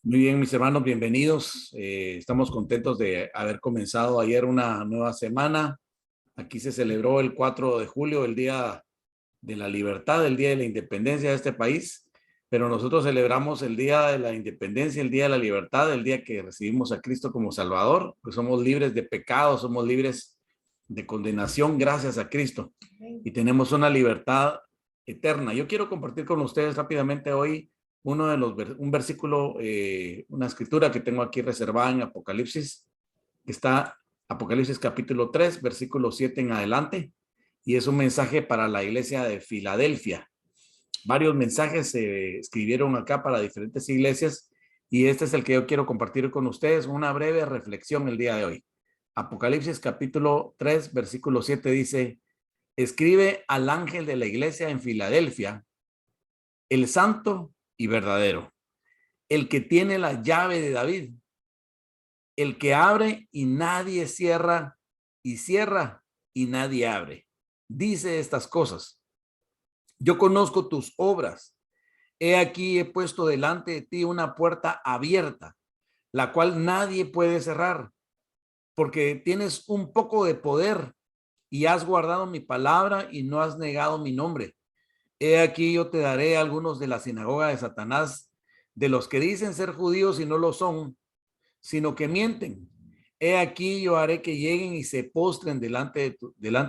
Muy bien, mis hermanos, bienvenidos. Estamos contentos de haber comenzado ayer una nueva semana. Aquí se celebró el 4 de julio, el Día de la Libertad, el Día de la Independencia de este país, pero nosotros celebramos el Día de la Independencia, el Día de la Libertad, el día que recibimos a Cristo como Salvador, pues somos libres de pecado, somos libres de condenación gracias a Cristo y tenemos una libertad eterna. Yo quiero compartir con ustedes rápidamente hoy un versículo, una escritura que tengo aquí reservada en Apocalipsis, que está Apocalipsis capítulo 3, versículo 7 en adelante, y es un mensaje para la iglesia de Filadelfia. Varios mensajes se escribieron acá para diferentes iglesias, y este es el que yo quiero compartir con ustedes, una breve reflexión el día de hoy. Apocalipsis capítulo 3, versículo 7 dice: escribe al ángel de la iglesia en Filadelfia, el santo y verdadero, el que tiene la llave de David, el que abre y nadie cierra, y cierra y nadie abre. Dice estas cosas: yo conozco tus obras. He aquí he puesto delante de ti una puerta abierta, la cual nadie puede cerrar, porque tienes un poco de poder y has guardado mi palabra y no has negado mi nombre. He aquí yo te daré algunos de la sinagoga de Satanás, de los que dicen ser judíos y no lo son, sino que mienten. He aquí yo haré que lleguen y se postren delante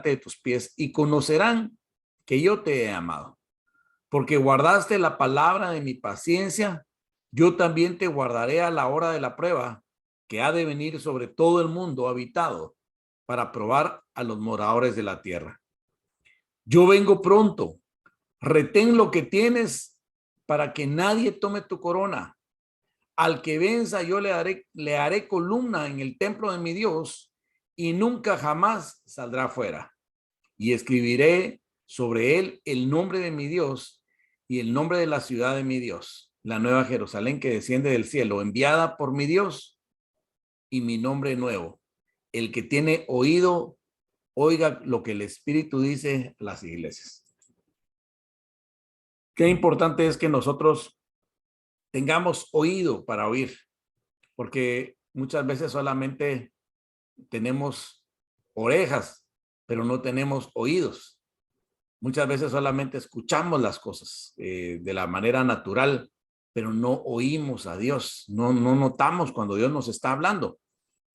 de tus pies y conocerán que yo te he amado. Porque guardaste la palabra de mi paciencia, yo también te guardaré a la hora de la prueba que ha de venir sobre todo el mundo habitado para probar a los moradores de la tierra. Yo vengo pronto, retén lo que tienes para que nadie tome tu corona. Al que venza yo le haré columna en el templo de mi Dios y nunca jamás saldrá fuera. Y escribiré sobre él el nombre de mi Dios y el nombre de la ciudad de mi Dios, la nueva Jerusalén que desciende del cielo, enviada por mi Dios, y mi nombre nuevo. El que tiene oído, oiga lo que el Espíritu dice a las iglesias. Qué importante es que nosotros tengamos oído para oír, porque muchas veces solamente tenemos orejas, pero no tenemos oídos. Muchas veces solamente escuchamos las cosas de la manera natural, pero no oímos a Dios, no notamos cuando Dios nos está hablando.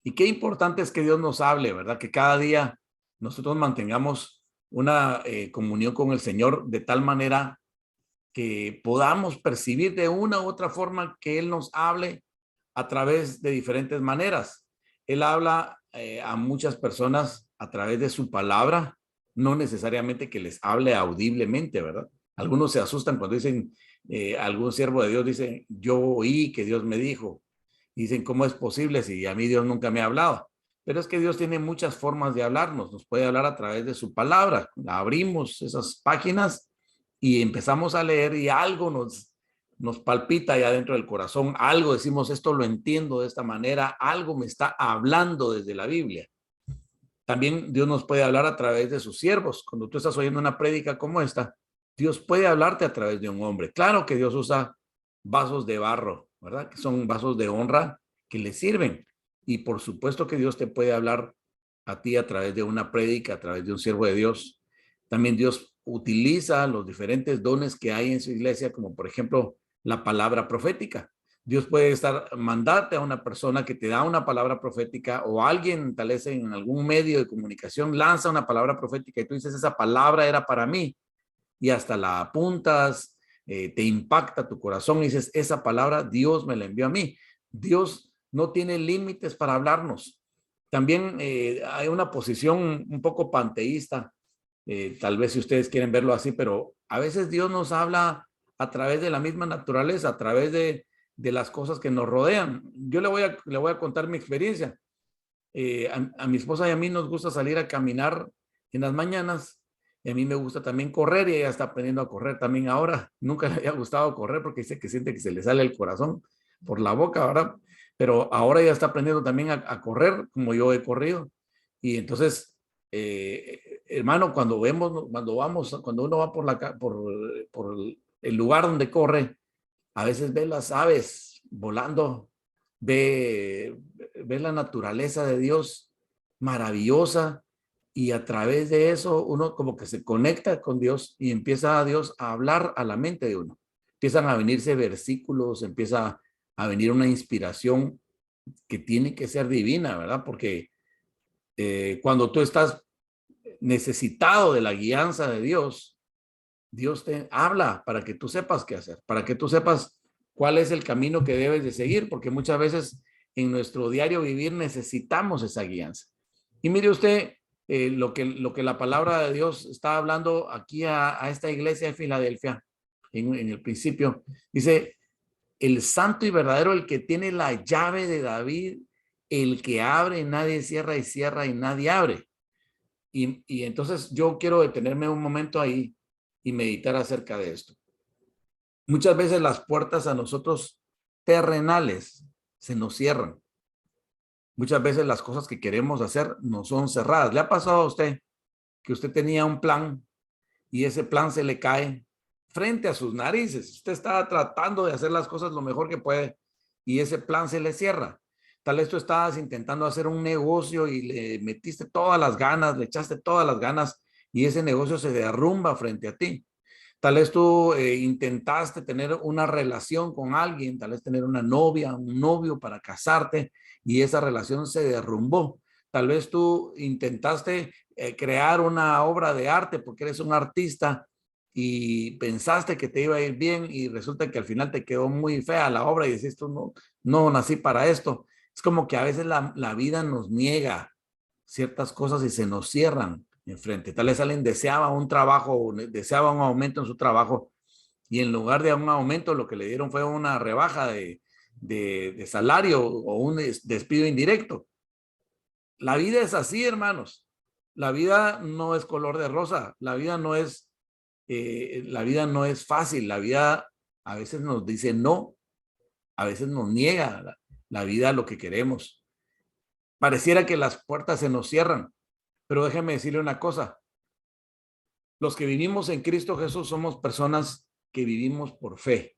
Y qué importante es que Dios nos hable, ¿verdad? Que cada día nosotros mantengamos una comunión con el Señor de tal manera que podamos percibir de una u otra forma que Él nos hable a través de diferentes maneras. Él habla a muchas personas a través de su palabra, no necesariamente que les hable audiblemente, ¿verdad? Algunos se asustan cuando dicen, algún siervo de Dios dice, yo oí que Dios me dijo. Y dicen, ¿cómo es posible si a mí Dios nunca me ha hablado? Pero es que Dios tiene muchas formas de hablarnos, nos puede hablar a través de su palabra. Abrimos esas páginas y empezamos a leer y algo nos palpita allá dentro del corazón, algo decimos, esto lo entiendo de esta manera, algo me está hablando desde la Biblia. También Dios nos puede hablar a través de sus siervos. Cuando tú estás oyendo una prédica como esta, Dios puede hablarte a través de un hombre. Claro que Dios usa vasos de barro, ¿verdad? Que son vasos de honra que le sirven. Y por supuesto que Dios te puede hablar a ti a través de una prédica, a través de un siervo de Dios. También Dios utiliza los diferentes dones que hay en su iglesia, como por ejemplo la palabra profética. Dios puede mandarte a una persona que te da una palabra profética, o alguien tal vez en algún medio de comunicación lanza una palabra profética y tú dices, esa palabra era para mí, y hasta la apuntas, te impacta tu corazón y dices, esa palabra Dios me la envió a mí. Dios no tiene límites para hablarnos. También hay una posición un poco panteísta, tal vez si ustedes quieren verlo así, pero a veces Dios nos habla a través de la misma naturaleza, a través de las cosas que nos rodean. Yo le voy a contar mi experiencia. A mi esposa y a mí nos gusta salir a caminar en las mañanas, y a mí me gusta también correr, y ella está aprendiendo a correr también ahora. Nunca le había gustado correr porque dice que siente que se le sale el corazón por la boca, ¿verdad? Pero ahora ella está aprendiendo también a correr como yo he corrido. Y entonces, hermano, cuando uno va por el lugar donde corre, a veces ve las aves volando, ve la naturaleza de Dios maravillosa, y a través de eso uno como que se conecta con Dios y empieza a Dios a hablar a la mente de uno. Empiezan a venirse versículos, empieza a venir una inspiración que tiene que ser divina, ¿verdad? Porque cuando tú estás necesitado de la guianza de Dios, Dios te habla para que tú sepas qué hacer, para que tú sepas cuál es el camino que debes de seguir, porque muchas veces en nuestro diario vivir necesitamos esa guianza. Y mire usted lo que la palabra de Dios está hablando aquí a esta iglesia de Filadelfia en el principio. Dice, el santo y verdadero, el que tiene la llave de David, el que abre, nadie cierra, y cierra y nadie abre. Y entonces yo quiero detenerme un momento ahí y meditar acerca de esto. Muchas veces las puertas a nosotros terrenales se nos cierran. Muchas veces las cosas que queremos hacer no son cerradas. ¿Le ha pasado a usted que usted tenía un plan y ese plan se le cae frente a sus narices? Usted está tratando de hacer las cosas lo mejor que puede y ese plan se le cierra. Tal vez tú estabas intentando hacer un negocio y le metiste todas las ganas, le echaste todas las ganas y ese negocio se derrumba frente a ti. Tal vez tú intentaste tener una relación con alguien, tal vez tener una novia, un novio para casarte y esa relación se derrumbó. Tal vez tú intentaste crear una obra de arte porque eres un artista y pensaste que te iba a ir bien y resulta que al final te quedó muy fea la obra y decís tú, no, no nací para esto. Es como que a veces la vida nos niega ciertas cosas y se nos cierran enfrente. Tal vez alguien deseaba un trabajo, deseaba un aumento en su trabajo y en lugar de un aumento lo que le dieron fue una rebaja de salario o un despido indirecto. La vida es así, hermanos. La vida no es color de rosa. La vida no es fácil. La vida a veces nos dice no, a veces nos niega la vida lo que queremos. Pareciera que las puertas se nos cierran, pero déjeme decirle una cosa. Los que vivimos en Cristo Jesús somos personas que vivimos por fe.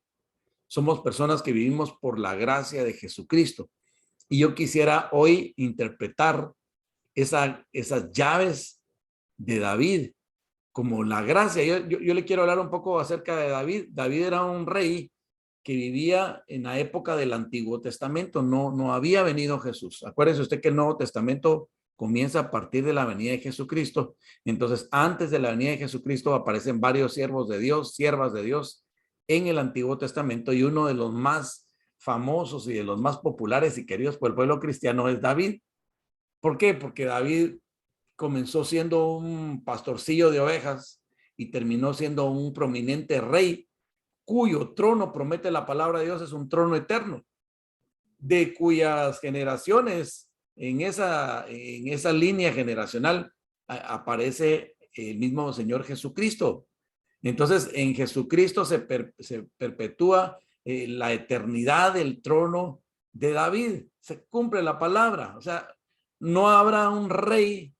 Somos personas que vivimos por la gracia de Jesucristo. Y yo quisiera hoy interpretar esas llaves de David como la gracia. Yo le quiero hablar un poco acerca de David. David era un rey que vivía en la época del Antiguo Testamento. No había venido Jesús. Acuérdese usted que el Nuevo Testamento comienza a partir de la venida de Jesucristo. Entonces, antes de la venida de Jesucristo aparecen varios siervos de Dios, siervas de Dios en el Antiguo Testamento, y uno de los más famosos y de los más populares y queridos por el pueblo cristiano es David. ¿Por qué? Porque David comenzó siendo un pastorcillo de ovejas y terminó siendo un prominente rey cuyo trono, promete la palabra de Dios, es un trono eterno, de cuyas generaciones en esa línea generacional aparece el mismo Señor Jesucristo. Entonces, en Jesucristo se perpetúa la eternidad del trono de David. Se cumple la palabra. O sea, no habrá un rey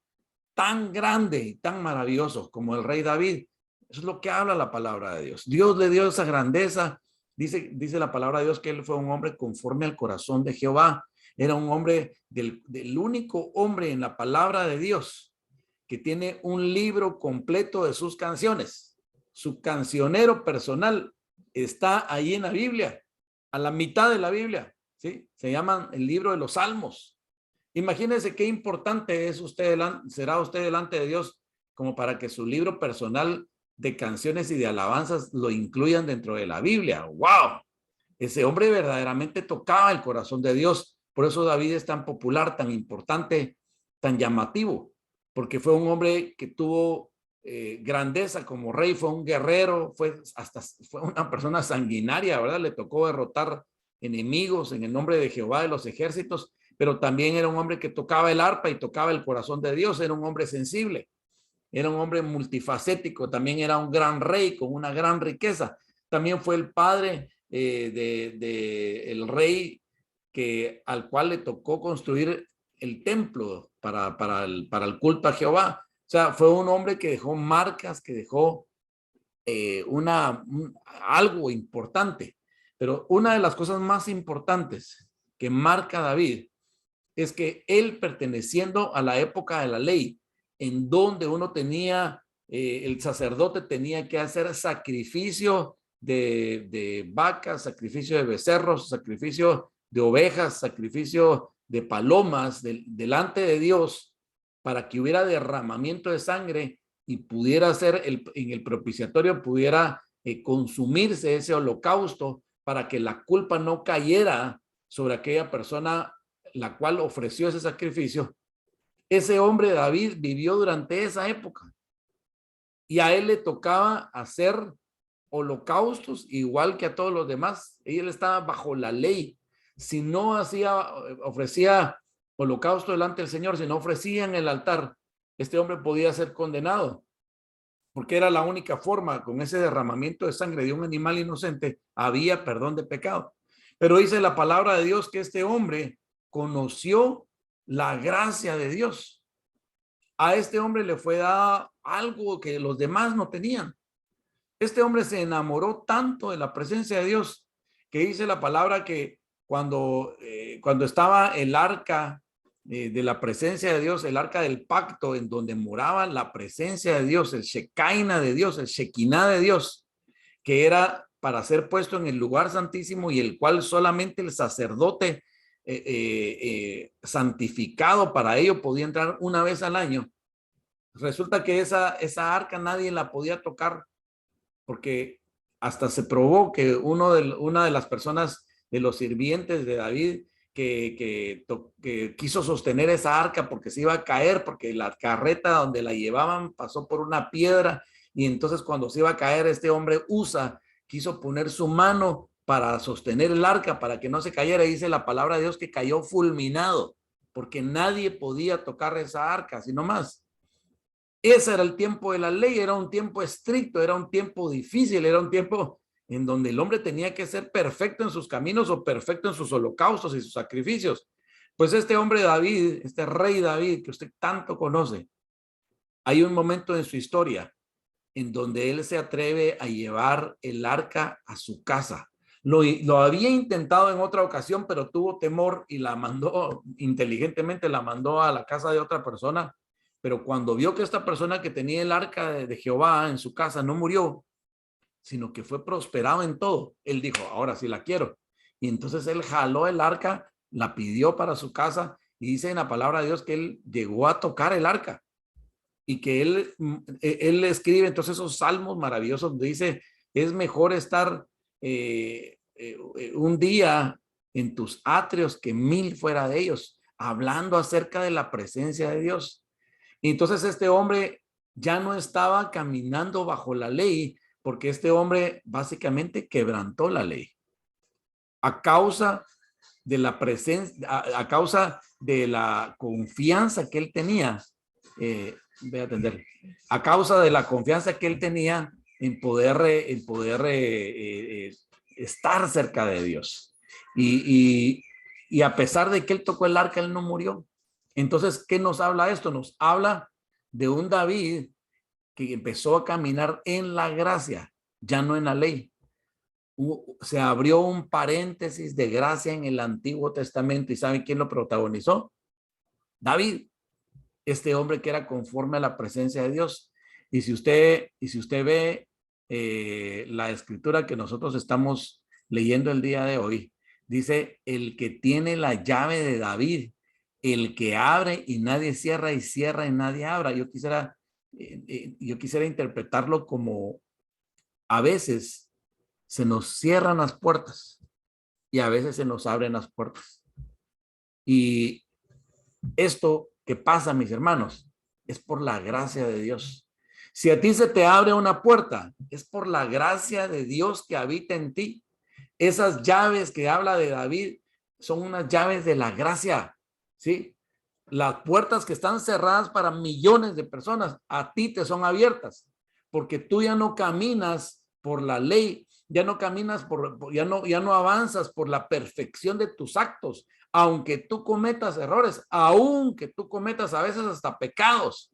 tan grande y tan maravilloso como el rey David. Eso es lo que habla la palabra de Dios. Dios le dio esa grandeza. Dice la palabra de Dios que él fue un hombre conforme al corazón de Jehová. Era un hombre del único hombre en la palabra de Dios que tiene un libro completo de sus canciones. Su cancionero personal está ahí en la Biblia, a la mitad de la Biblia, ¿sí? Se llaman el libro de los Salmos. Imagínense qué importante es será usted delante de Dios como para que su libro personal de canciones y de alabanzas lo incluyan dentro de la Biblia. ¡Wow! Ese hombre verdaderamente tocaba el corazón de Dios. Por eso David es tan popular, tan importante, tan llamativo, porque fue un hombre que tuvo grandeza como rey, fue un guerrero, fue una persona sanguinaria, ¿verdad? Le tocó derrotar enemigos en el nombre de Jehová de los ejércitos, pero también era un hombre que tocaba el arpa y tocaba el corazón de Dios, era un hombre sensible, era un hombre multifacético, también era un gran rey con una gran riqueza, también fue el padre el rey al cual le tocó construir el templo para el culto a Jehová. O sea, fue un hombre que dejó marcas, que dejó algo importante. Pero una de las cosas más importantes que marca David es que él, perteneciendo a la época de la ley, en donde uno tenía, el sacerdote tenía que hacer sacrificio de vacas, sacrificio de becerros, sacrificio de ovejas, sacrificio de palomas delante de Dios, para que hubiera derramamiento de sangre y pudiera ser en el propiciatorio, pudiera consumirse ese holocausto, para que la culpa no cayera sobre aquella persona la cual ofreció ese sacrificio. Ese hombre David vivió durante esa época y a él le tocaba hacer holocaustos igual que a todos los demás. Él estaba bajo la ley. Si no ofrecía holocausto delante del Señor, si no ofrecía en el altar, este hombre podía ser condenado, porque era la única forma. Con ese derramamiento de sangre de un animal inocente había perdón de pecado. Pero dice la palabra de Dios que este hombre conoció la gracia de Dios. A este hombre le fue dado algo que los demás no tenían. Este hombre se enamoró tanto de la presencia de Dios que dice la palabra que cuando estaba el arca de la presencia de Dios, el arca del pacto, en donde moraba la presencia de Dios, el Shekinah de Dios, el Shekinah de Dios, que era para ser puesto en el lugar santísimo y el cual solamente el sacerdote santificado para ello podía entrar una vez al año. Resulta que esa arca nadie la podía tocar, porque hasta se probó que una de las personas, de los sirvientes de David, que quiso sostener esa arca porque se iba a caer, porque la carreta donde la llevaban pasó por una piedra, y entonces cuando se iba a caer, este hombre quiso poner su mano para sostener el arca para que no se cayera, y dice la palabra de Dios que cayó fulminado, porque nadie podía tocar esa arca, sino más. Ese era el tiempo de la ley, era un tiempo estricto, era un tiempo difícil, era un tiempo en donde el hombre tenía que ser perfecto en sus caminos o perfecto en sus holocaustos y sus sacrificios. Pues este hombre David, este rey David que usted tanto conoce, hay un momento en su historia en donde él se atreve a llevar el arca a su casa. Lo había intentado en otra ocasión, pero tuvo temor y la mandó, inteligentemente la mandó a la casa de otra persona. Pero cuando vio que esta persona que tenía el arca de Jehová en su casa no murió, sino que fue prosperado en todo, él dijo, ahora sí la quiero. Y entonces él jaló el arca, la pidió para su casa, y dice en la palabra de Dios que él llegó a tocar el arca, y que él escribe entonces esos salmos maravillosos donde dice, es mejor estar un día en tus atrios que 1000 fuera de ellos, hablando acerca de la presencia de Dios. Y entonces este hombre ya no estaba caminando bajo la ley, porque este hombre básicamente quebrantó la ley a causa de la presencia, a causa de la confianza que él tenía. Voy a atender. A causa de la confianza que él tenía en poder estar cerca de Dios. Y a pesar de que él tocó el arca, él no murió. Entonces, ¿qué nos habla esto? Nos habla de un David que empezó a caminar en la gracia, ya no en la ley. Se abrió un paréntesis de gracia en el Antiguo Testamento. ¿Y saben quién lo protagonizó? David, este hombre que era conforme a la presencia de Dios. Y si usted ve la escritura que nosotros estamos leyendo el día de hoy, dice, el que tiene la llave de David, el que abre y nadie cierra, y cierra y nadie abra. Yo quisiera interpretarlo como, a veces se nos cierran las puertas y a veces se nos abren las puertas. Y esto que pasa, mis hermanos, es por la gracia de Dios. Si a ti se te abre una puerta, es por la gracia de Dios que habita en ti. Esas llaves que habla de David son unas llaves de la gracia, ¿sí? Las puertas que están cerradas para millones de personas, a ti te son abiertas, porque tú ya no caminas por la ley, ya no caminas ya no avanzas por la perfección de tus actos, aunque tú cometas errores, aunque tú cometas a veces hasta pecados,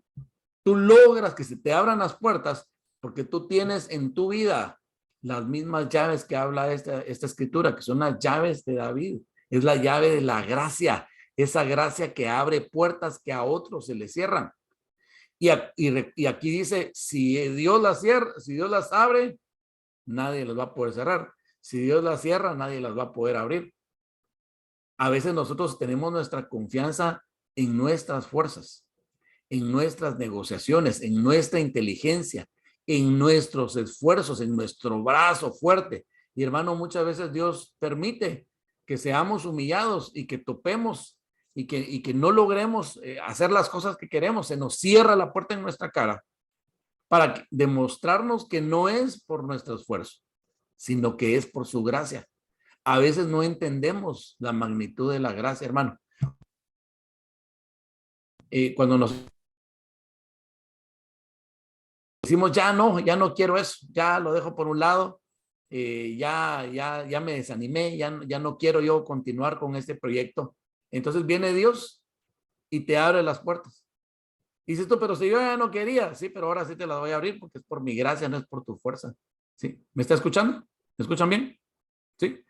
tú logras que se te abran las puertas porque tú tienes en tu vida las mismas llaves que habla esta escritura, que son las llaves de David. Es la llave de la gracia, esa gracia que abre puertas que a otros se les cierran. Y aquí dice, si Dios las cierra, si Dios las abre, nadie las va a poder cerrar. Si Dios las cierra, nadie las va a poder abrir. A veces nosotros tenemos nuestra confianza en nuestras fuerzas, en nuestras negociaciones, en nuestra inteligencia, en nuestros esfuerzos, en nuestro brazo fuerte. Y hermano, muchas veces Dios permite que seamos humillados y que topemos y que no logremos hacer las cosas que queremos. Se nos cierra la puerta en nuestra cara para demostrarnos que no es por nuestro esfuerzo, sino que es por su gracia. A veces no entendemos la magnitud de la gracia, hermano. Cuando nos decimos, ya no quiero eso, ya lo dejo por un lado, ya me desanimé, ya no quiero yo continuar con este proyecto. Entonces viene Dios y te abre las puertas. Dices tú, pero si yo ya no quería, sí, pero ahora sí te las voy a abrir porque es por mi gracia, no es por tu fuerza. ¿Sí? ¿Me está escuchando? ¿Me escuchan bien? Sí.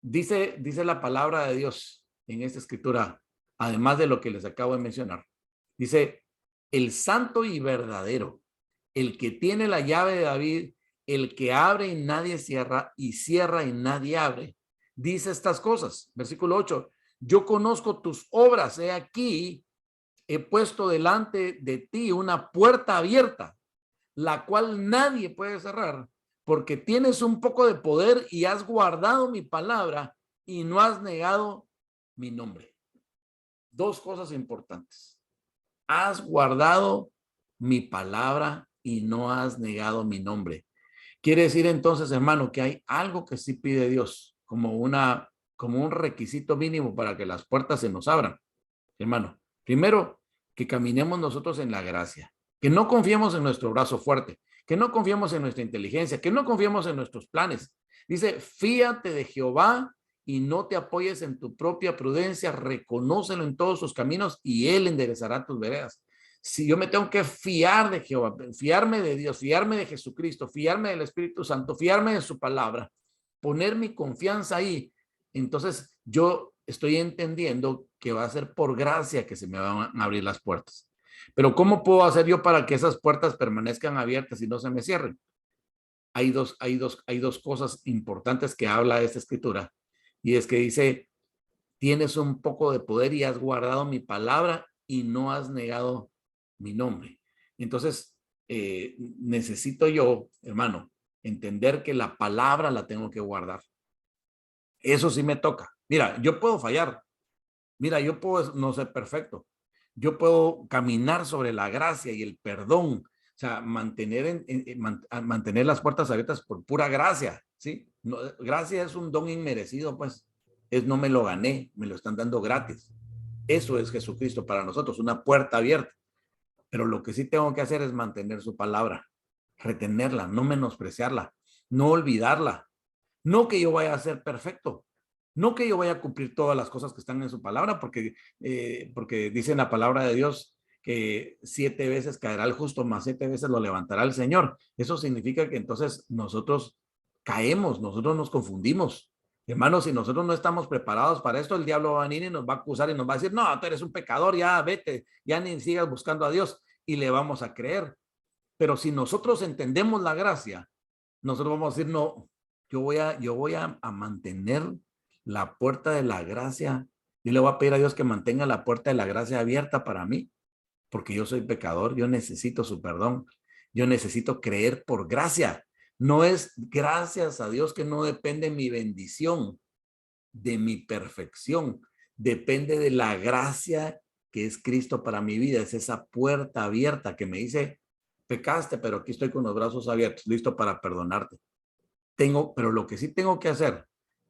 Dice la palabra de Dios en esta escritura, además de lo que les acabo de mencionar. Dice, el santo y verdadero, el que tiene la llave de David, el que abre y nadie cierra, y cierra y nadie abre, dice estas cosas. Versículo 8, yo conozco tus obras, he aquí, he puesto delante de ti una puerta abierta, la cual nadie puede cerrar, porque tienes un poco de poder y has guardado mi palabra y no has negado mi nombre. Dos cosas importantes. Has guardado mi palabra y no has negado mi nombre. Quiere decir entonces, hermano, que hay algo que sí pide Dios como un requisito mínimo para que las puertas se nos abran. Hermano, primero, que caminemos nosotros en la gracia, que no confiemos en nuestro brazo fuerte, que no confiemos en nuestra inteligencia, que no confiemos en nuestros planes. Dice, fíate de Jehová y no te apoyes en tu propia prudencia, reconócelo en todos sus caminos y él enderezará tus veredas. Si yo me tengo que fiar de Jehová, fiarme de Dios, fiarme de Jesucristo, fiarme del Espíritu Santo, fiarme de su palabra, poner mi confianza ahí, entonces yo estoy entendiendo que va a ser por gracia que se me van a abrir las puertas. Pero ¿cómo puedo hacer yo para que esas puertas permanezcan abiertas y no se me cierren? Hay dos cosas importantes que habla esta escritura. Y es que dice, tienes un poco de poder y has guardado mi palabra y no has negado mi nombre. Entonces, necesito yo, hermano, entender que la palabra la tengo que guardar. Eso sí me toca. Mira, yo puedo fallar. Mira, yo puedo no ser perfecto. Yo puedo caminar sobre la gracia y el perdón. O sea, mantener las puertas abiertas por pura gracia, ¿sí? No, gracia es un don inmerecido, pues. No me lo gané, me lo están dando gratis. Eso es Jesucristo para nosotros, una puerta abierta. Pero lo que sí tengo que hacer es mantener su palabra, retenerla, no menospreciarla, no olvidarla. No que yo vaya a ser perfecto, no que yo vaya a cumplir todas las cosas que están en su palabra, porque dice en la palabra de Dios que 7 veces caerá el justo, más 7 veces lo levantará el Señor. Eso significa que entonces nosotros caemos, nosotros nos confundimos. Hermanos, si nosotros no estamos preparados para esto, el diablo va a venir y nos va a acusar y nos va a decir, no, tú eres un pecador, ya vete, ya ni sigas buscando a Dios, y le vamos a creer. Pero si nosotros entendemos la gracia, nosotros vamos a decir, no, yo voy a mantener la puerta de la gracia. Yo le voy a pedir a Dios que mantenga la puerta de la gracia abierta para mí, porque yo soy pecador, yo necesito su perdón, yo necesito creer por gracia. No es gracias a Dios que no depende mi bendición, de mi perfección, depende de la gracia que es Cristo para mi vida. Es esa puerta abierta que me dice, pecaste, pero aquí estoy con los brazos abiertos, listo para perdonarte. Pero lo que sí tengo que hacer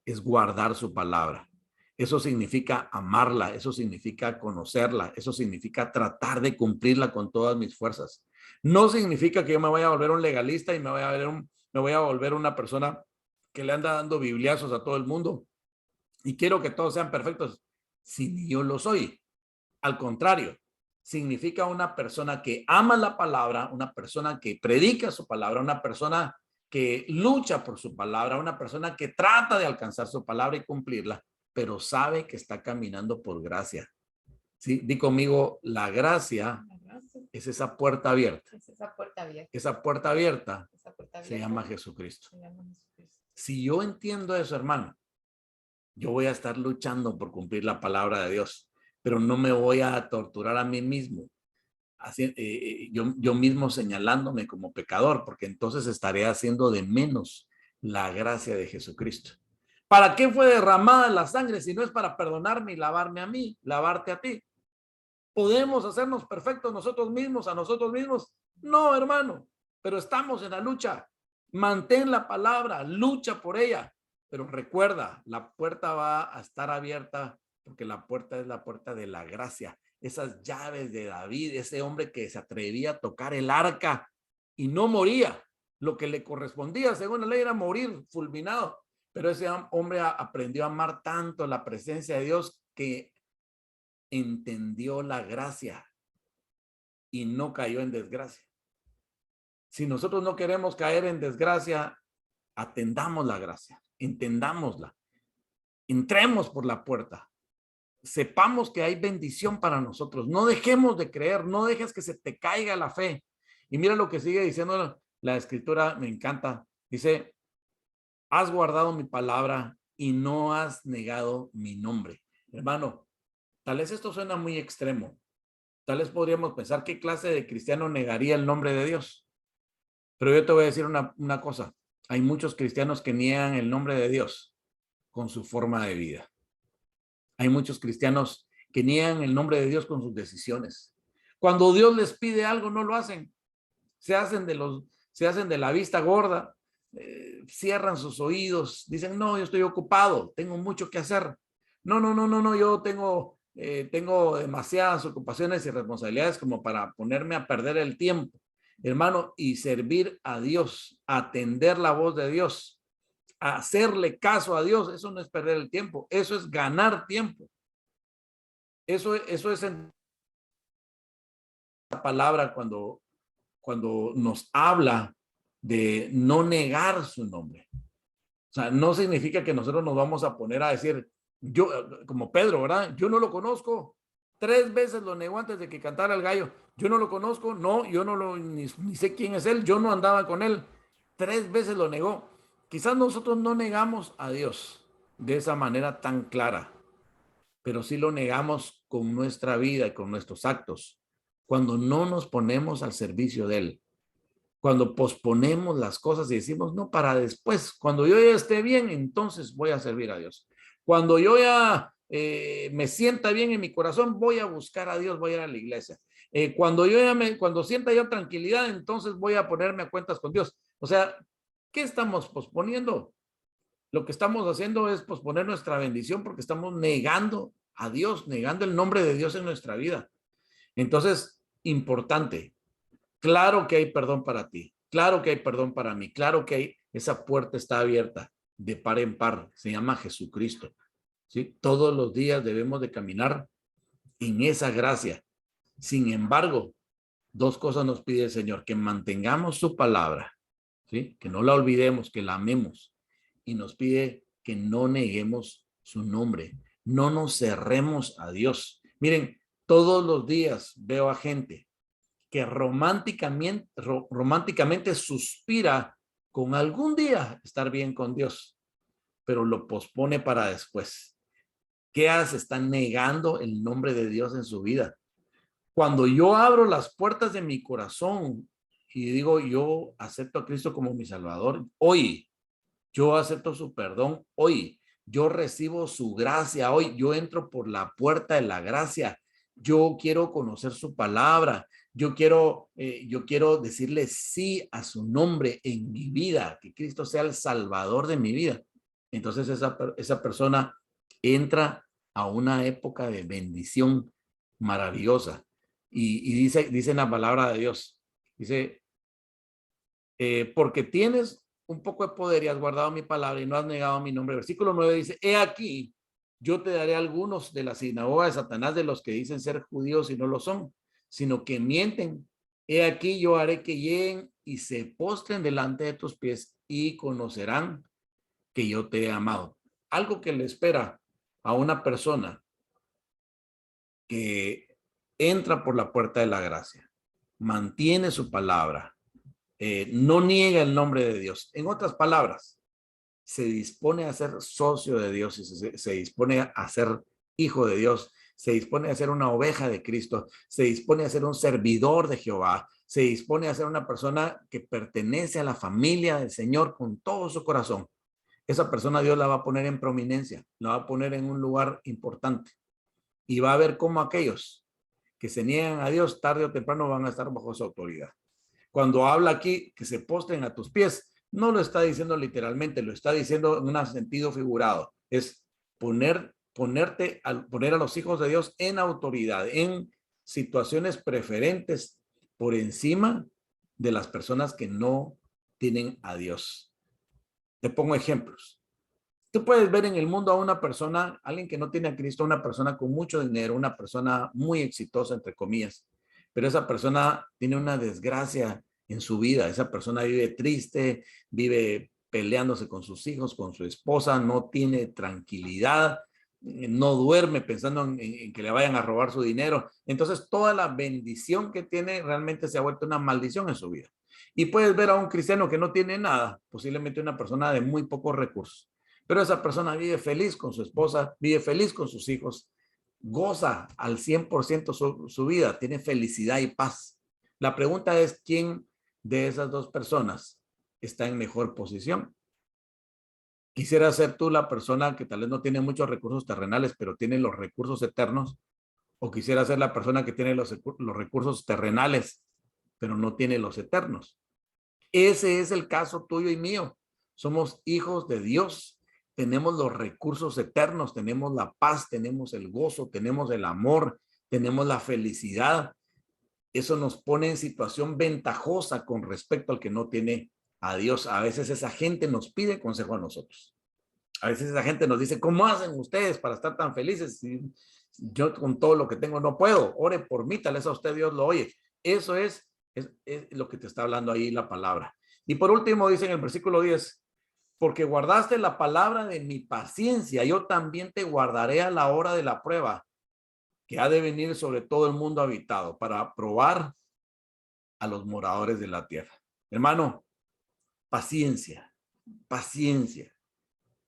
es guardar su palabra. Eso significa amarla, eso significa conocerla, eso significa tratar de cumplirla con todas mis fuerzas. No significa que yo me vaya a volver un legalista y me voy a volver una persona que le anda dando bibliazos a todo el mundo y quiero que todos sean perfectos, si ni yo lo soy. Al contrario, significa una persona que ama la palabra, una persona que predica su palabra, una persona que lucha por su palabra, una persona que trata de alcanzar su palabra y cumplirla, pero sabe que está caminando por gracia. ¿Sí? Di conmigo, la gracia es esa puerta abierta. Es esa puerta abierta. Esa puerta abierta, Esa puerta abierta se llama Jesucristo. se llama Jesucristo. Si yo entiendo eso, hermano, yo voy a estar luchando por cumplir la palabra de Dios, pero no me voy a torturar a mí mismo, así, yo mismo señalándome como pecador, porque entonces estaré haciendo de menos la gracia de Jesucristo. ¿Para qué fue derramada la sangre si no es para perdonarme y lavarme a mí, lavarte a ti? ¿Podemos hacernos perfectos nosotros mismos, a nosotros mismos? No, hermano, pero estamos en la lucha. Mantén la palabra, lucha por ella, pero recuerda, la puerta va a estar abierta porque la puerta es la puerta de la gracia. Esas llaves de David, ese hombre que se atrevía a tocar el arca y no moría. Lo que le correspondía, según la ley, era morir fulminado. Pero ese hombre aprendió a amar tanto la presencia de Dios que entendió la gracia y no cayó en desgracia. Si nosotros no queremos caer en desgracia, atendamos la gracia, entendámosla, entremos por la puerta, sepamos que hay bendición para nosotros, no dejemos de creer, no dejes que se te caiga la fe. Y mira lo que sigue diciendo la escritura, me encanta, dice, has guardado mi palabra y no has negado mi nombre. Hermano, tal vez esto suena muy extremo, tal vez podríamos pensar qué clase de cristiano negaría el nombre de Dios. Pero yo te voy a decir una cosa. Hay muchos cristianos que niegan el nombre de Dios con su forma de vida. Hay muchos cristianos que niegan el nombre de Dios con sus decisiones. Cuando Dios les pide algo, no lo hacen. Se hacen de la vista gorda, cierran sus oídos, dicen, no, yo estoy ocupado, tengo mucho que hacer. No, yo tengo demasiadas ocupaciones y responsabilidades como para ponerme a perder el tiempo. Hermano, y servir a Dios, atender la voz de Dios, hacerle caso a Dios, eso no es perder el tiempo, eso es ganar tiempo. Eso es en la palabra cuando nos habla de no negar su nombre. O sea, no significa que nosotros nos vamos a poner a decir, yo, como Pedro, ¿verdad? Yo no lo conozco. 3 veces lo negó antes de que cantara el gallo. Yo no lo conozco, no, yo no ni sé quién es él, yo no andaba con él. 3 veces lo negó. Quizás nosotros no negamos a Dios de esa manera tan clara, pero sí lo negamos con nuestra vida y con nuestros actos. Cuando no nos ponemos al servicio de Él, cuando posponemos las cosas y decimos, no, para después, cuando yo ya esté bien, entonces voy a servir a Dios. Cuando yo ya me sienta bien en mi corazón, voy a buscar a Dios, voy a ir a la iglesia. Cuando sienta yo tranquilidad, entonces voy a ponerme a cuentas con Dios. O sea, ¿qué estamos posponiendo? Lo que estamos haciendo es posponer nuestra bendición porque estamos negando a Dios, negando el nombre de Dios en nuestra vida. Entonces, importante, claro que hay perdón para ti, claro que hay perdón para mí, claro que esa puerta está abierta de par en par, se llama Jesucristo. ¿Sí? Todos los días debemos de caminar en esa gracia. Sin embargo, 2 cosas nos pide el Señor, que mantengamos su palabra, ¿sí? Que no la olvidemos, que la amemos, y nos pide que no neguemos su nombre, no nos cerremos a Dios. Miren, todos los días veo a gente que románticamente suspira con algún día estar bien con Dios, pero lo pospone para después. ¿Qué hace? Está negando el nombre de Dios en su vida. Cuando yo abro las puertas de mi corazón y digo, yo acepto a Cristo como mi Salvador, hoy, yo acepto su perdón, hoy, yo recibo su gracia, hoy, yo entro por la puerta de la gracia, yo quiero conocer su palabra, yo quiero decirle sí a su nombre en mi vida, que Cristo sea el Salvador de mi vida. Entonces esa persona entra a una época de bendición maravillosa. Y dice en la palabra de Dios, dice, porque tienes un poco de poder y has guardado mi palabra y no has negado mi nombre. Versículo 9 dice, he aquí, yo te daré algunos de la sinagoga de Satanás, de los que dicen ser judíos y no lo son, sino que mienten. He aquí, yo haré que lleguen y se postren delante de tus pies y conocerán que yo te he amado. Algo que le espera a una persona que entra por la puerta de la gracia, mantiene su palabra, no niega el nombre de Dios. En otras palabras, se dispone a ser socio de Dios y se dispone a ser hijo de Dios, se dispone a ser una oveja de Cristo, se dispone a ser un servidor de Jehová, se dispone a ser una persona que pertenece a la familia del Señor con todo su corazón. Esa persona Dios la va a poner en prominencia, la va a poner en un lugar importante y va a ver cómo aquellos que se niegan a Dios tarde o temprano van a estar bajo su autoridad. Cuando habla aquí que se postren a tus pies, no lo está diciendo literalmente, lo está diciendo en un sentido figurado. Es poner a los hijos de Dios en autoridad, en situaciones preferentes por encima de las personas que no tienen a Dios. Te pongo ejemplos. Tú puedes ver en el mundo a una persona, alguien que no tiene a Cristo, una persona con mucho dinero, una persona muy exitosa, entre comillas, pero esa persona tiene una desgracia en su vida. Esa persona vive triste, vive peleándose con sus hijos, con su esposa, no tiene tranquilidad, no duerme pensando en que le vayan a robar su dinero. Entonces, toda la bendición que tiene realmente se ha vuelto una maldición en su vida. Y puedes ver a un cristiano que no tiene nada, posiblemente una persona de muy pocos recursos, pero esa persona vive feliz con su esposa, vive feliz con sus hijos, goza al 100% su vida, tiene felicidad y paz. La pregunta es, ¿quién de esas dos personas está en mejor posición? Quisiera ser tú la persona que tal vez no tiene muchos recursos terrenales, pero tiene los recursos eternos, o quisiera ser la persona que tiene los recursos terrenales, pero no tiene los eternos. Ese es el caso tuyo y mío. Somos hijos de Dios. Tenemos los recursos eternos, tenemos la paz, tenemos el gozo, tenemos el amor, tenemos la felicidad. Eso nos pone en situación ventajosa con respecto al que no tiene a Dios. A veces esa gente nos pide consejo a nosotros. A veces esa gente nos dice, ¿cómo hacen ustedes para estar tan felices? Si yo con todo lo que tengo no puedo. Ore por mí, tal vez a usted Dios lo oye. Eso es lo que te está hablando ahí la palabra. Y por último dice en el versículo 10, porque guardaste la palabra de mi paciencia, yo también te guardaré a la hora de la prueba que ha de venir sobre todo el mundo habitado para probar a los moradores de la tierra. Hermano, paciencia, paciencia.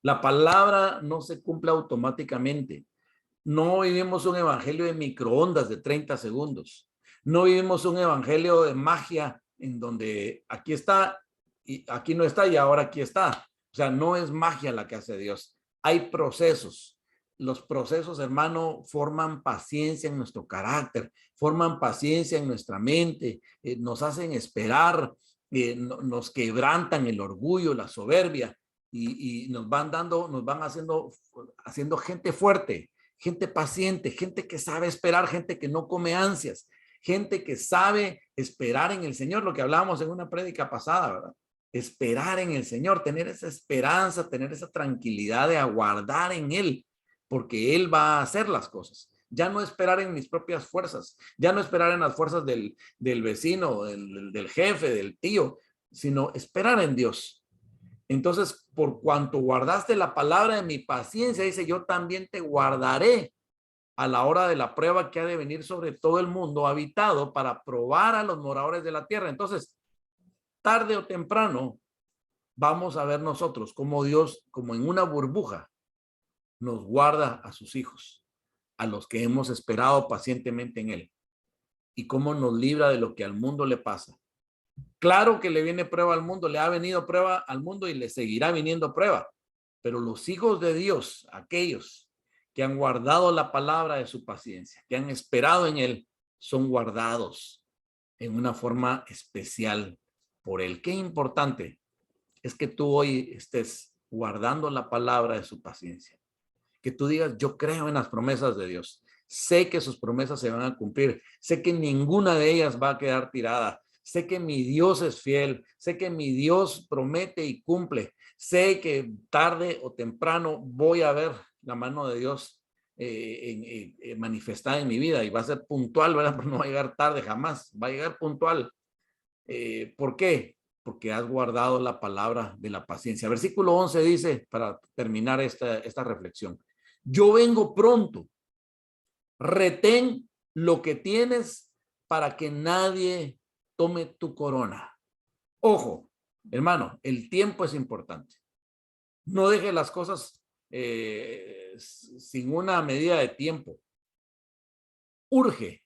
La palabra no se cumple automáticamente. No vivimos un evangelio de microondas de 30 segundos. No vivimos un evangelio de magia en donde aquí está y aquí no está y ahora aquí está. O sea, no es magia la que hace Dios. Hay procesos. Los procesos, hermano, forman paciencia en nuestro carácter, forman paciencia en nuestra mente, nos hacen esperar, nos quebrantan el orgullo, la soberbia y nos van dando, nos van haciendo gente fuerte, gente paciente, gente que sabe esperar, gente que no come ansias, gente que sabe esperar en el Señor, lo que hablábamos en una prédica pasada, ¿verdad? Esperar en el Señor, tener esa esperanza, tener esa tranquilidad de aguardar en Él, porque Él va a hacer las cosas. Ya no esperar en mis propias fuerzas, ya no esperar en las fuerzas del vecino, del jefe, del tío, sino esperar en Dios. Entonces, por cuanto guardaste la palabra de mi paciencia, dice, yo también te guardaré a la hora de la prueba que ha de venir sobre todo el mundo habitado para probar a los moradores de la tierra. Entonces, tarde o temprano, vamos a ver nosotros cómo Dios, como en una burbuja, nos guarda a sus hijos, a los que hemos esperado pacientemente en Él, y cómo nos libra de lo que al mundo le pasa. Claro que le viene prueba al mundo, le ha venido prueba al mundo y le seguirá viniendo prueba, pero los hijos de Dios, aquellos que han guardado la palabra de su paciencia, que han esperado en Él, son guardados en una forma especial por Él. Qué importante es que tú hoy estés guardando la palabra de su paciencia, que tú digas, yo creo en las promesas de Dios, sé que sus promesas se van a cumplir, sé que ninguna de ellas va a quedar tirada, sé que mi Dios es fiel, sé que mi Dios promete y cumple, sé que tarde o temprano voy a ver la mano de Dios manifestada en mi vida y va a ser puntual, ¿verdad? Pero no va a llegar tarde jamás, va a llegar puntual. ¿Por qué? porque has guardado la palabra de la paciencia. Versículo 11 dice, para terminar esta reflexión, yo vengo pronto, retén lo que tienes para que nadie tome tu corona. Ojo, hermano, el tiempo es importante. No deje las cosas sin una medida de tiempo. Urge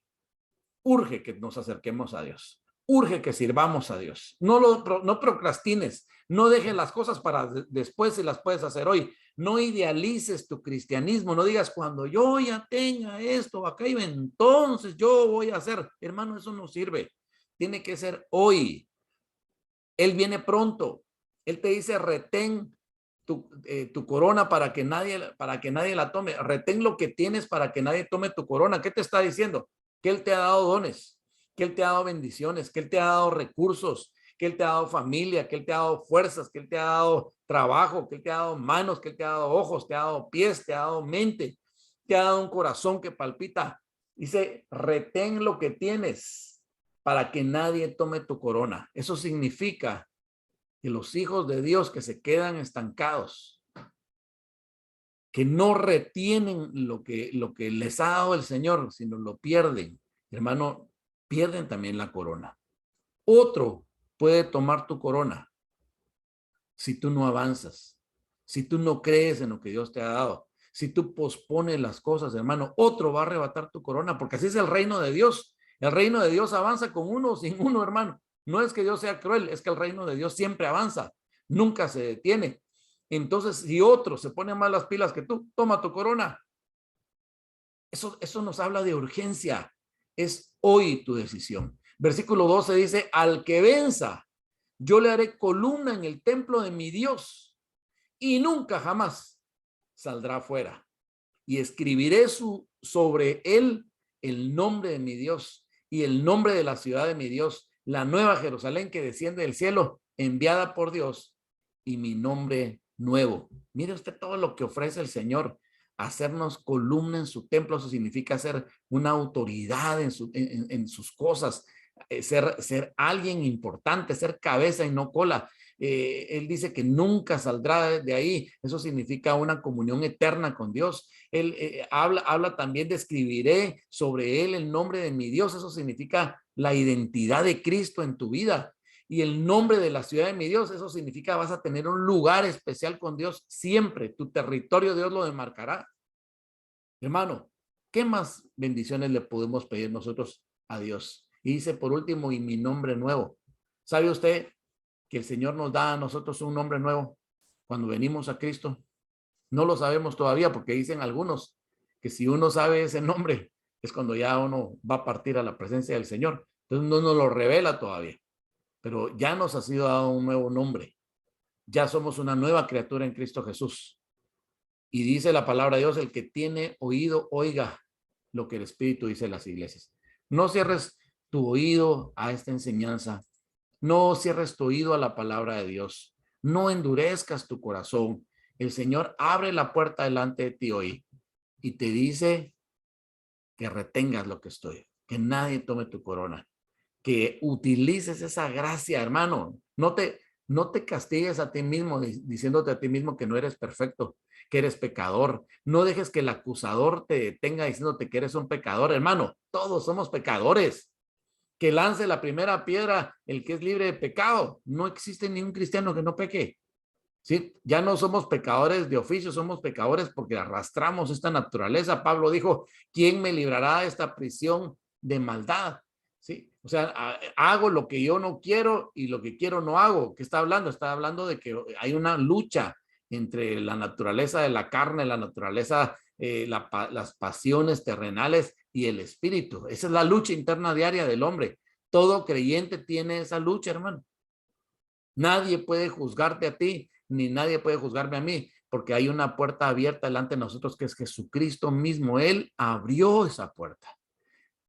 que nos acerquemos a Dios. Urge que sirvamos a Dios. No procrastines. No dejes las cosas para después si las puedes hacer hoy. No idealices tu cristianismo. No digas cuando yo ya tenga esto acá y entonces yo voy a hacer. Hermano, eso no sirve. Tiene que ser hoy. Él viene pronto. Él te dice retén tu corona para que nadie la tome. Retén lo que tienes para que nadie tome tu corona. ¿Qué te está diciendo? Que Él te ha dado dones, que Él te ha dado bendiciones, que Él te ha dado recursos, que Él te ha dado familia, que Él te ha dado fuerzas, que Él te ha dado trabajo, que Él te ha dado manos, que Él te ha dado ojos, te ha dado pies, te ha dado mente, te ha dado un corazón que palpita. Dice, retén lo que tienes para que nadie tome tu corona. Eso significa que los hijos de Dios que se quedan estancados, que no retienen lo que les ha dado el Señor, sino lo pierden, hermano, pierden también la corona. Otro puede tomar tu corona si tú no avanzas, si tú no crees en lo que Dios te ha dado, si tú pospones las cosas, hermano, otro va a arrebatar tu corona, porque así es el reino de Dios. El reino de Dios avanza con uno o sin uno, hermano. No es que Dios sea cruel, es que el reino de Dios siempre avanza, nunca se detiene. Entonces, si otro se pone más las pilas que tú, toma tu corona. Eso nos habla de urgencia. Es hoy tu decisión. Versículo 12 dice, al que venza, yo le haré columna en el templo de mi Dios y nunca jamás saldrá fuera. Y escribiré sobre él el nombre de mi Dios y el nombre de la ciudad de mi Dios, la nueva Jerusalén que desciende del cielo, enviada por Dios, y mi nombre nuevo. Mire usted todo lo que ofrece el Señor. Hacernos columna en su templo, eso significa ser una autoridad en sus cosas, ser alguien importante, ser cabeza y no cola. Él dice que nunca saldrá de ahí. Eso significa una comunión eterna con Dios. Él habla también de escribiré sobre él el nombre de mi Dios. Eso significa la identidad de Cristo en tu vida. Y el nombre de la ciudad de mi Dios, eso significa vas a tener un lugar especial con Dios siempre. Tu territorio Dios lo demarcará. Hermano, ¿qué más bendiciones le podemos pedir nosotros a Dios? Y dice por último, y mi nombre nuevo. ¿Sabe usted que el Señor nos da a nosotros un nombre nuevo cuando venimos a Cristo? No lo sabemos todavía porque dicen algunos que si uno sabe ese nombre es cuando ya uno va a partir a la presencia del Señor. Entonces no nos lo revela todavía, pero ya nos ha sido dado un nuevo nombre. Ya somos una nueva criatura en Cristo Jesús. Y dice la palabra de Dios, el que tiene oído, oiga lo que el Espíritu dice en las iglesias. No cierres tu oído a esta enseñanza. No cierres tu oído a la palabra de Dios. No endurezcas tu corazón. El Señor abre la puerta delante de ti hoy y te dice que retengas lo que estoy, que nadie tome tu corona, que utilices esa gracia, hermano. No te castigues a ti mismo diciéndote a ti mismo que no eres perfecto, que eres pecador. No dejes que el acusador te detenga diciéndote que eres un pecador, hermano. Todos somos pecadores. Que lance la primera piedra el que es libre de pecado. No existe ningún cristiano que no peque. ¿Sí? Ya no somos pecadores de oficio, somos pecadores porque arrastramos esta naturaleza. Pablo dijo, ¿quién me librará de esta prisión de maldad? ¿Sí? O sea, hago lo que yo no quiero y lo que quiero no hago. ¿Qué está hablando? Está hablando de que hay una lucha entre la naturaleza de la carne, la naturaleza, las pasiones terrenales y el espíritu. Esa es la lucha interna diaria del hombre. Todo creyente tiene esa lucha, hermano. Nadie puede juzgarte a ti, ni nadie puede juzgarme a mí, porque hay una puerta abierta delante de nosotros que es Jesucristo mismo. Él abrió esa puerta.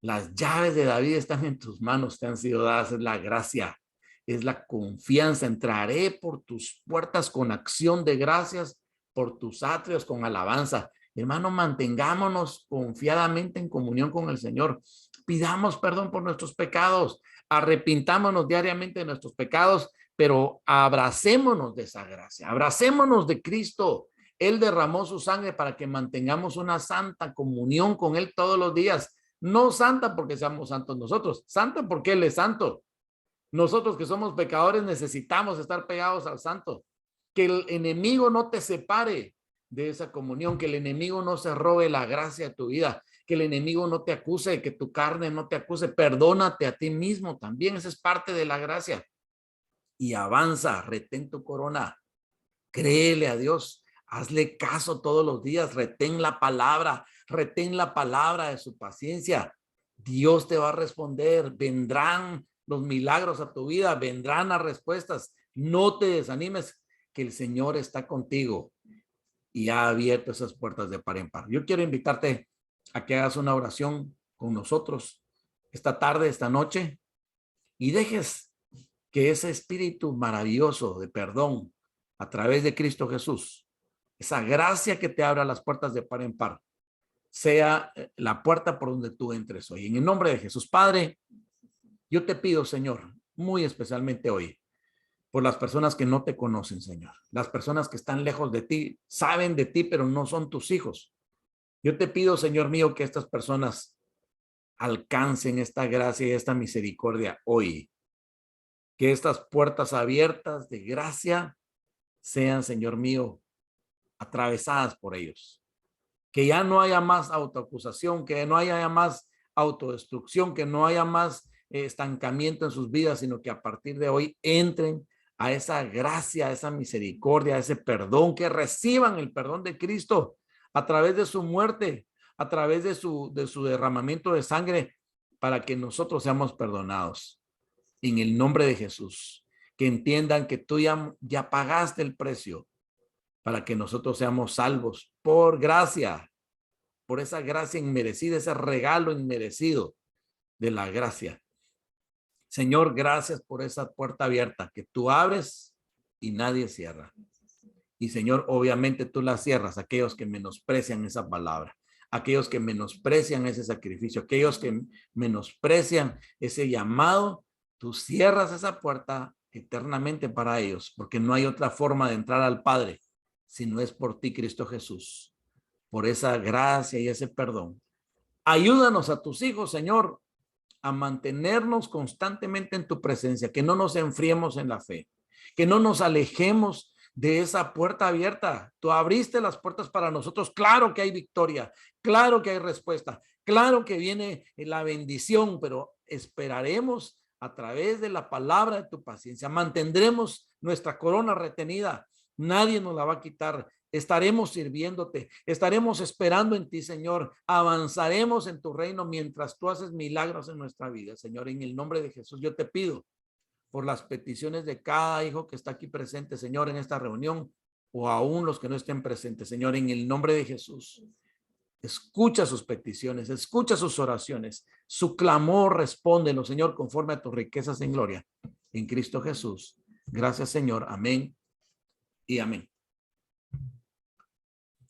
Las llaves de David están en tus manos, te han sido dadas, es la gracia, es la confianza. Entraré por tus puertas con acción de gracias, por tus atrios con alabanza. Hermano, mantengámonos confiadamente en comunión con el Señor. Pidamos perdón por nuestros pecados, arrepintámonos diariamente de nuestros pecados, pero abracémonos de esa gracia, abracémonos de Cristo. Él derramó su sangre para que mantengamos una santa comunión con Él todos los días. No santa porque seamos santos nosotros, santa porque Él es santo. Nosotros que somos pecadores necesitamos estar pegados al santo. Que el enemigo no te separe de esa comunión, que el enemigo no se robe la gracia de tu vida, que el enemigo no te acuse, que tu carne no te acuse. Perdónate a ti mismo también, esa es parte de la gracia. Y avanza, retén tu corona, créele a Dios, hazle caso todos los días, retén la palabra de su paciencia. Dios te va a responder, vendrán los milagros a tu vida, vendrán las respuestas. No te desanimes, que el Señor está contigo y ha abierto esas puertas de par en par. Yo quiero invitarte a que hagas una oración con nosotros esta tarde, esta noche, y dejes que ese espíritu maravilloso de perdón a través de Cristo Jesús, esa gracia que te abra las puertas de par en par, sea la puerta por donde tú entres hoy. En el nombre de Jesús, Padre, yo te pido, Señor, muy especialmente hoy, por las personas que no te conocen, Señor. Las personas que están lejos de ti, saben de ti, pero no son tus hijos. Yo te pido, Señor mío, que estas personas alcancen esta gracia y esta misericordia hoy. Que estas puertas abiertas de gracia sean, Señor mío, atravesadas por ellos. Que ya no haya más autoacusación, que no haya más autodestrucción, que no haya más estancamiento en sus vidas, sino que a partir de hoy entren a esa gracia, a esa misericordia, a ese perdón, que reciban el perdón de Cristo a través de su muerte, a través de su derramamiento de sangre, para que nosotros seamos perdonados. En el nombre de Jesús, que entiendan que tú ya pagaste el precio para que nosotros seamos salvos por gracia, por esa gracia inmerecida, ese regalo inmerecido de la gracia. Señor, gracias por esa puerta abierta que tú abres y nadie cierra. Y Señor, obviamente tú la cierras a aquellos que menosprecian esa palabra, aquellos que menosprecian ese sacrificio, aquellos que menosprecian ese llamado. Tú cierras esa puerta eternamente para ellos, porque no hay otra forma de entrar al Padre si no es por ti, Cristo Jesús, por esa gracia y ese perdón. Ayúdanos a tus hijos, Señor, a mantenernos constantemente en tu presencia, que no nos enfriemos en la fe, que no nos alejemos de esa puerta abierta. Tú abriste las puertas para nosotros. Claro que hay victoria, claro que hay respuesta, claro que viene la bendición, pero esperaremos a través de la palabra de tu paciencia. Mantendremos nuestra corona retenida. Nadie nos la va a quitar. Estaremos sirviéndote, estaremos esperando en ti, Señor. Avanzaremos en tu reino mientras tú haces milagros en nuestra vida, Señor. En el nombre de Jesús, yo te pido por las peticiones de cada hijo que está aquí presente, Señor, en esta reunión, o aún los que no estén presentes, Señor, en el nombre de Jesús. Escucha sus peticiones, escucha sus oraciones, su clamor, respóndelo, Señor, conforme a tus riquezas en gloria. En Cristo Jesús. Gracias, Señor. Amén y amén.